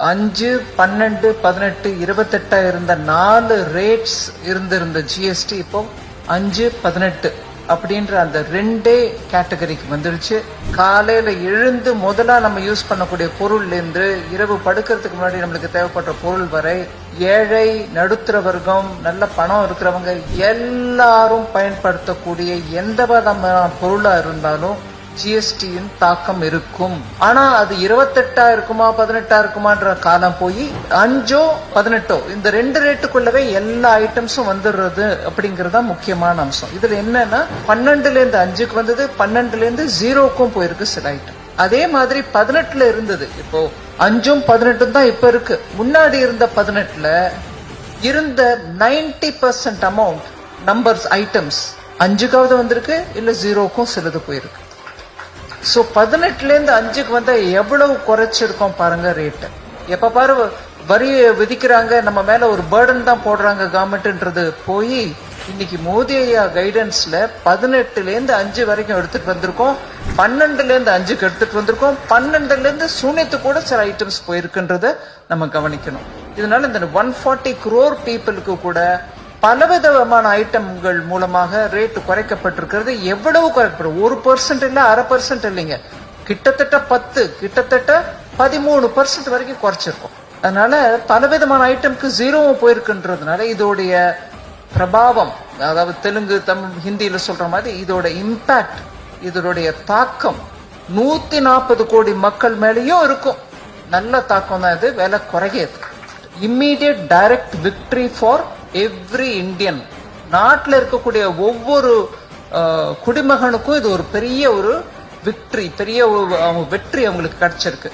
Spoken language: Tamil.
5, 12, 18, 28 இருந்த 4 ரேட்ஸ் இருந்திருந்த ஜிஎஸ்டி இப்போ 5, 18 அப்படின்ற அந்த 2 கேட்டகரிக்கு வந்துருச்சு. காலையில எழுந்து முதலா நம்ம யூஸ் பண்ணக்கூடிய பொருள்ல இருந்து இரவு படுக்கிறதுக்கு முன்னாடி நம்மளுக்கு தேவைப்படுற பொருள் வரை ஏழை, நடுத்தர வர்க்கம், நல்ல பணம் இருக்கிறவங்க எல்லாரும் பயன்படுத்தக்கூடிய எந்த விதமான பொருளா இருந்தாலும் ஜிஎஸ்டியின் தாக்கம் இருக்கும். ஆனா அது 28 இருக்குமா 18 இருக்குமான்ற காலம் போய் 5, 18 இந்த 2 ரேட்டுக்குள்ளவே எல்லா ஐட்டம்ஸும் வந்துடுறது அப்படிங்கறதா முக்கியமான அம்சம். இதுல என்னன்னா 12ல இருந்து 5க்கு வந்தது, 12ல இருந்து 0க்கும் போயிருக்கு சில ஐட்டம். அதே மாதிரி 18ல இருந்தது, இப்போ 5ம் 18ம் தான் இப்ப இருக்கு. முன்னாடி இருந்த 18ல இருந்த 90% அமௌண்ட் நம்பர்ஸ் ஐட்டம்ஸ் 5க்காவது வந்திருக்கு, இல்ல 0க்கும் சிலது போயிருக்கு. சோ 18ல இருந்து 5க்கு வந்தா எவ்வளவு குறைச்சிருக்கோம் பாருங்க ரேட். எப்ப பாரு வரி விதிக்கிறாங்க, நம்ம மேல ஒரு பேர்டன் தான் போடுறாங்க கவர்மெண்ட்ன்றது போய் இன்னைக்கு மோடி ஐயா கைடன்ஸ்ல 18ல இருந்து 5 வரைக்கும் எடுத்துட்டு வந்திருக்கோம், 12ல இருந்து 5க்கு எடுத்துட்டு வந்திருக்கோம், 12ல இருந்து சூனியத்து கூட சில ஐட்டம்ஸ் போயிருக்குன்றத நம்ம கவனிக்கணும். இதனால இந்த 140 crore பீப்புளுக்கு கூட பலவிதமான ஐட்டம்கள் மூலமாக ரேட் குறைக்கப்பட்டிருக்கிறது. எவ்வளவு குறைக்கப்படும்? 1% இல்ல, 0.5% இல்லைங்க, கிட்டத்தட்ட 10, கிட்டத்தட்ட 13% வரைக்கும் குறைச்சிருக்கும். அதனால பலவிதமான ஐட்டம்க்கு 0வும் போயிருக்குன்றதுனால இதோடைய பிரபாவம், அதாவது தெலுங்கு, தமிழ், ஹிந்தியில சொல்ற மாதிரி இதோட இம்பாக்ட், இதனுடைய தாக்கம் 140 கோடி மக்கள் மேலேயும் இருக்கும். நல்ல தாக்கம் தான் இது. விலை குறையாது. Immediate direct victory for every Indian. நாட்டில் இருக்கக்கூடிய ஒவ்வொரு குடிமகனுக்கும் இது ஒரு பெரிய ஒரு விக்டரி, பெரிய வெற்றி அவங்களுக்கு கிடைச்சிருக்கு.